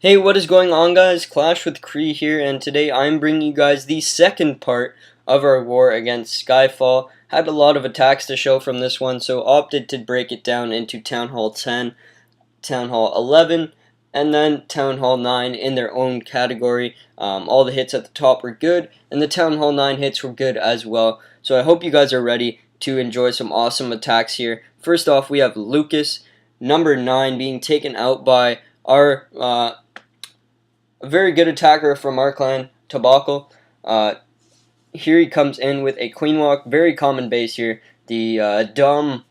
Hey, what is going on, guys? Clash with Kree here, and today I'm bringing you guys the second part of our war against Skyfall. Had a lot of attacks to show from this one, so opted to break it down into Town Hall 10, Town Hall 11, and then Town Hall 9 in their own category. All the hits at the top were good, and the Town Hall 9 hits were good as well. So I hope you guys are ready to enjoy some awesome attacks here. First off, we have Lucas, number 9, being taken out by our a very good attacker from our clan, Tabako. Here he comes in with a queen walk, very common base here. The dumb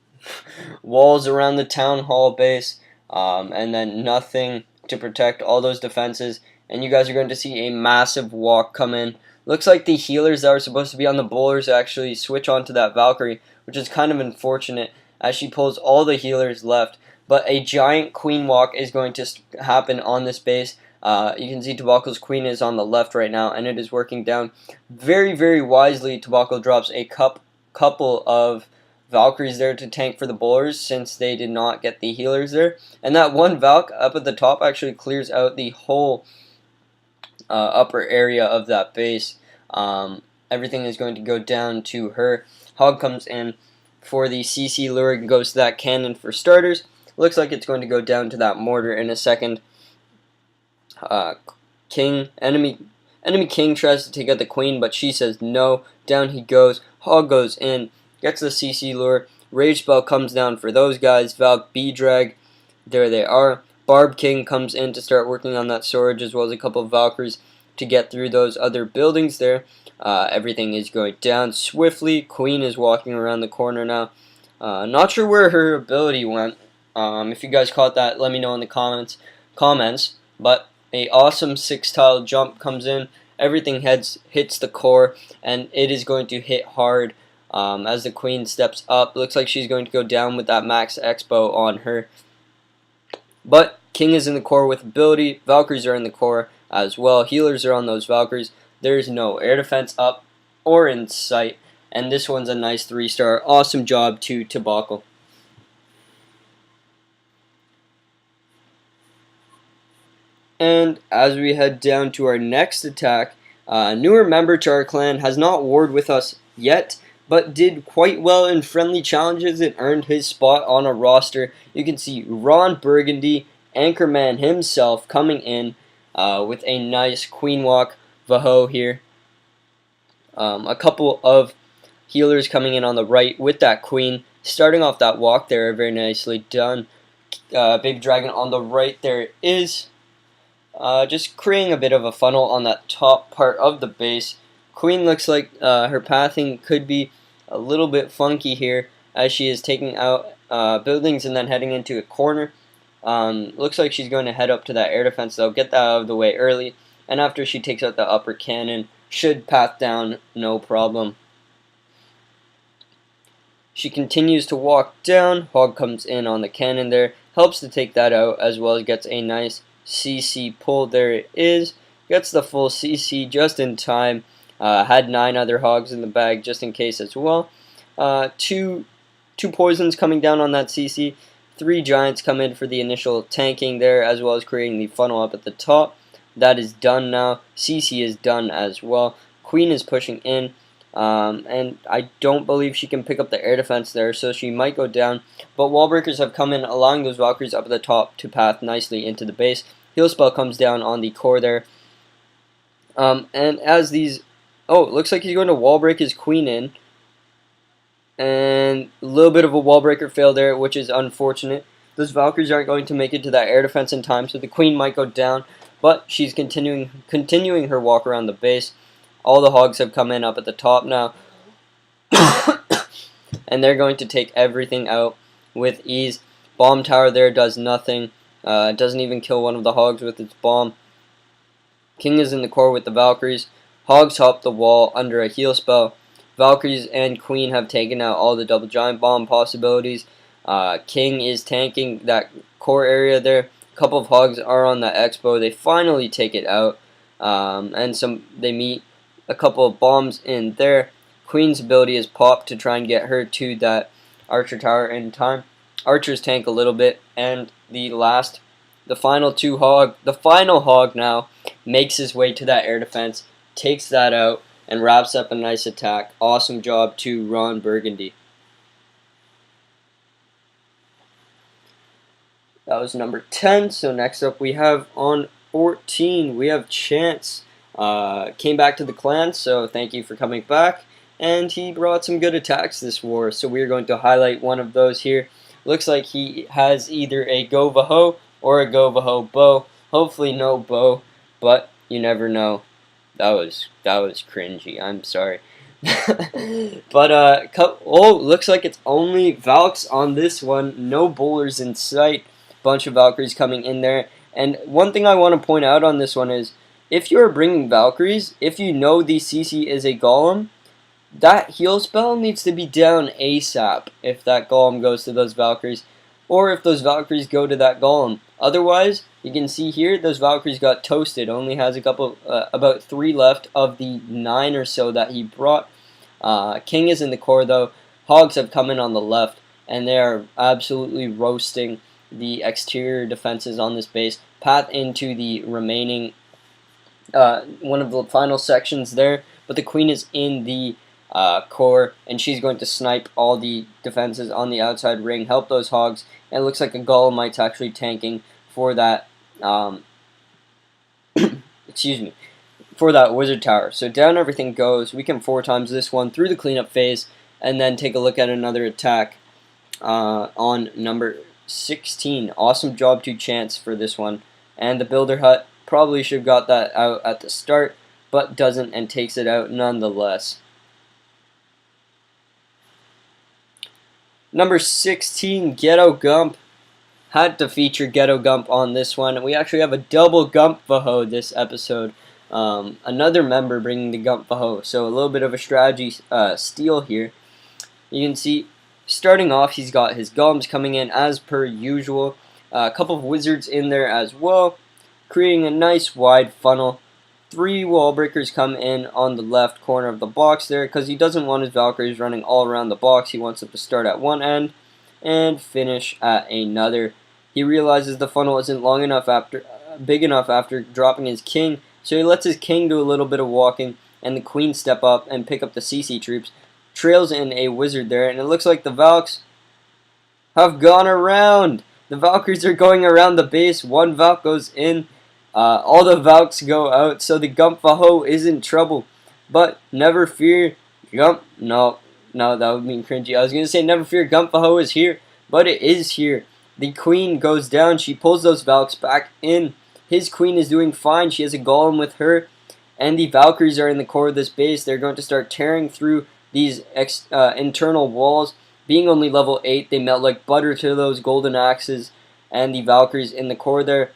walls around the town hall base, and then nothing to protect all those defenses. And you guys are going to see a massive walk come in. Looks like the healers that are supposed to be on the bowlers actually switch onto that Valkyrie, which is kind of unfortunate as she pulls all the healers left. But a giant queen walk is going to happen on this base. You can see Tabako's queen is on the left right now, and it is working down. Very, very wisely, Tabako drops a couple of Valkyries there to tank for the bowlers since they did not get the healers there. And that one Valk up at the top actually clears out the whole upper area of that base. Everything is going to go down to her. Hog comes in for the CC lure and goes to that cannon for starters. Looks like it's going to go down to that mortar in a second. Enemy King tries to take out the queen, but she says no. Down he goes. Hog goes in, gets the CC lure. Rage spell comes down for those guys. Valk B drag, there they are. Barb King comes in to start working on that storage, as well as a couple of Valkyries to get through those other buildings there. Everything is going down swiftly. Queen is walking around the corner now. Not sure where her ability went. If you guys caught that, let me know in the comments. But a awesome 6-tile jump comes in. Everything hits the core, and it is going to hit hard as the queen steps up. Looks like she's going to go down with that max expo on her. But King is in the core with ability. Valkyries are in the core as well. Healers are on those Valkyries. There's no air defense up or in sight. And this one's a nice 3-star. Awesome job to Tabako. And as we head down to our next attack, a newer member to our clan has not warred with us yet, but did quite well in friendly challenges and earned his spot on a roster. You can see Ron Burgundy, Anchorman himself, coming in with a nice queen walk Vaho here. A couple of healers coming in on the right with that queen, starting off that walk there, very nicely done. Baby Dragon on the right, there it is. Just creating a bit of a funnel on that top part of the base. Queen looks like her pathing could be a little bit funky here as she is taking out buildings and then heading into a corner. Looks like she's going to head up to that air defense though, get that out of the way early, and after she takes out the upper cannon, should path down no problem. She continues to walk down. Hog comes in on the cannon there, helps to take that out, as well as gets a nice CC pull. There it is. Gets the full CC just in time. Had 9 other hogs in the bag just in case as well. Two poisons coming down on that CC. 3 giants come in for the initial tanking there, as well as creating the funnel up at the top. That is done now. CC is done as well. Queen is pushing in. And I don't believe she can pick up the air defense there, so she might go down. But wall breakers have come in, allowing those Valkyries up at the top to path nicely into the base. Heal spell comes down on the core there. And as these... Oh, it looks like he's going to wall break his queen in. And a little bit of a wall breaker fail there, which is unfortunate. Those Valkyries aren't going to make it to that air defense in time, so the queen might go down. But she's continuing her walk around the base. All the hogs have come in up at the top now. And they're going to take everything out with ease. Bomb tower there does nothing. Doesn't even kill one of the hogs with its bomb. King is in the core with the Valkyries. Hogs hop the wall under a heal spell. Valkyries and Queen have taken out all the double giant bomb possibilities. King is tanking that core area there. A couple of hogs are on the expo. They finally take it out. And they meet a couple of bombs in there. Queen's ability is popped to try and get her to that archer tower in time. Archers tank a little bit, and the last the final hog now makes his way to that air defense, takes that out, and wraps up a nice attack. Awesome job to Ron Burgundy. That was number 10. So next up we have on 14, we have Chance. Came back to the clan, so thank you for coming back. And he brought some good attacks this war, so we're going to highlight one of those here. Looks like he has either a Go Vaho or a Go Vaho bow. Hopefully no bow, but you never know. That was cringy. I'm sorry. But looks like it's only Valks on this one. No bowlers in sight. Bunch of Valkyries coming in there. And one thing I want to point out on this one is, if you are bringing Valkyries, if you know the CC is a Golem, that heal spell needs to be down ASAP if that Golem goes to those Valkyries, or if those Valkyries go to that Golem. Otherwise, you can see here, those Valkyries got toasted. Only has a couple, about 3 left of the 9 or so that he brought. King is in the core though. Hogs have come in on the left, and they are absolutely roasting the exterior defenses on this base. Path into the remaining, one of the final sections there, but the queen is in the core, and she's going to snipe all the defenses on the outside ring, help those hogs, and it looks like a Golemite's actually tanking for that, excuse me, for that wizard tower. So down everything goes. We can 4 times this one through the cleanup phase, and then take a look at another attack on number 16. Awesome job to Chance for this one. And the builder hut probably should have got that out at the start, but doesn't, and takes it out nonetheless. Number 16, Ghetto Gump. Had to feature Ghetto Gump on this one. We actually have a double Gump Vaho this episode. Another member bringing the Gump Vaho. So a little bit of a strategy steal here. You can see, starting off, he's got his Golems coming in as per usual. A couple of Wizards in there as well, creating a nice wide funnel. 3 wall breakers come in on the left corner of the box there, because he doesn't want his Valkyries running all around the box. He wants them to start at one end and finish at another. He realizes the funnel isn't long enough big enough after dropping his king, so he lets his king do a little bit of walking, and the queen step up and pick up the CC troops. Trails in a wizard there, and it looks like the Valks have gone around. The Valkyries are going around the base. 1 Valk goes in. All the Valks go out, so the Gump Vaho is in trouble. But never fear, Gump. No, that would mean cringy. I was going to say never fear, Gump Vaho is here, but it is here. The queen goes down. She pulls those Valks back in. His queen is doing fine. She has a Golem with her, and the Valkyries are in the core of this base. They're going to start tearing through these internal walls. Being only level 8, they melt like butter to those golden axes, and the Valkyries in the core there.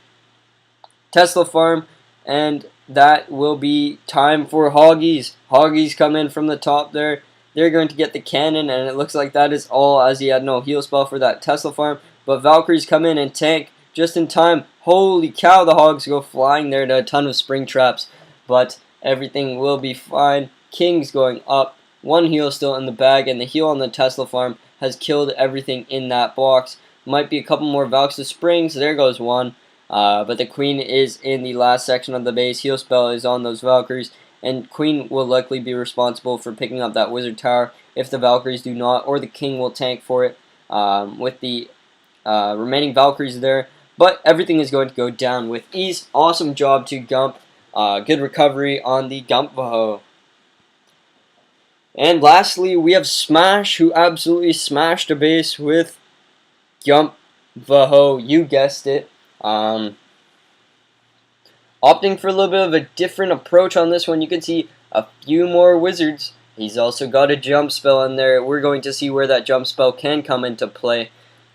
Tesla farm, and that will be time for Hoggies. Hoggies come in from the top there. They're going to get the cannon, and it looks like that is all, as he had no heal spell for that Tesla farm. But Valkyries come in and tank just in time. Holy cow, the Hogs go flying there to a ton of spring traps, but everything will be fine. King's going up. 1 heal still in the bag, and the heal on the Tesla farm has killed everything in that box. Might be a couple more Valks to spring, so there goes 1. But the queen is in the last section of the base. Heal spell is on those Valkyries, and queen will likely be responsible for picking up that wizard tower if the Valkyries do not, or the king will tank for it with the remaining Valkyries there. But everything is going to go down with ease. Awesome job to Gump. Good recovery on the Gump Vaho. And lastly, we have Smash, who absolutely smashed a base with Gump Vaho. You guessed it. Opting for a little bit of a different approach on this one. You can see a few more Wizards. He's also got a jump spell in there. We're going to see where that jump spell can come into play.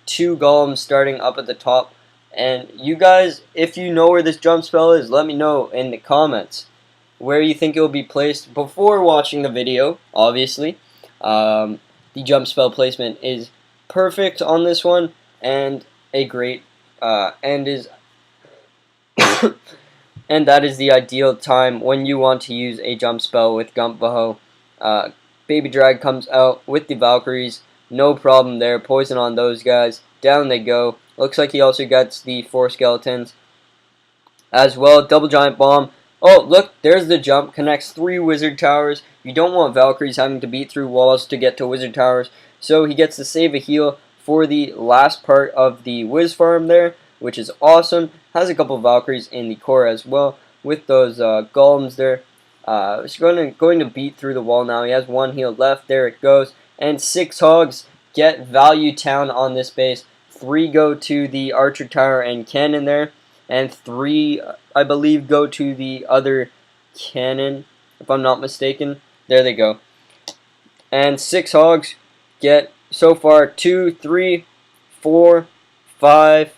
2 Golems starting up at the top. And you guys, if you know where this jump spell is, let me know in the comments where you think it will be placed before watching the video, obviously. The jump spell placement is perfect on this one, and a great, and that is the ideal time when you want to use a jump spell with Gump Vaho. Baby Drag comes out with the Valkyries, no problem there, poison on those guys, down they go, Looks like he also gets the 4 skeletons as well. Double giant bomb. Oh, look, there's the jump. Connects 3 wizard towers. You don't want Valkyries having to beat through walls to get to wizard towers. So he gets to save a heal for the last part of the Wiz farm there, which is awesome. Has a couple of Valkyries in the core as well with those golems there. He's going to beat through the wall now. He has 1 heal left. There it goes. And 6 hogs get Value Town on this base. 3 go to the Archer Tower and Cannon there. And 3, I believe, go to the other cannon, if I'm not mistaken. There they go. And 6 hogs get, so far, 2, 3, 4, 5.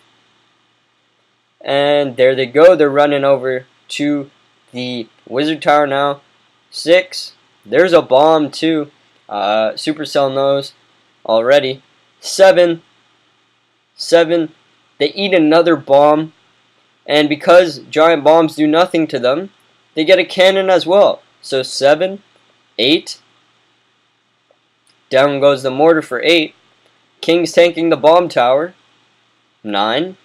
And there they go. They're running over to the Wizard Tower now. 6. There's a bomb, too. Supercell knows already. 7. They eat another bomb. And because giant bombs do nothing to them, they get a cannon as well. So 7, 8. Down goes the mortar for 8. King's tanking the bomb tower. 9.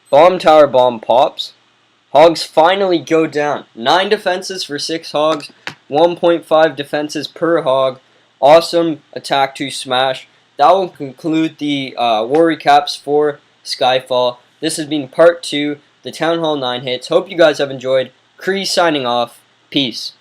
Bomb tower bomb pops. Hogs finally go down. 9 defenses for 6 hogs. 1.5 defenses per hog. Awesome attack to smash. That will conclude the war recaps for Skyfall. This has been part 2, the Town Hall 9 hits. Hope you guys have enjoyed. Kree signing off. Peace.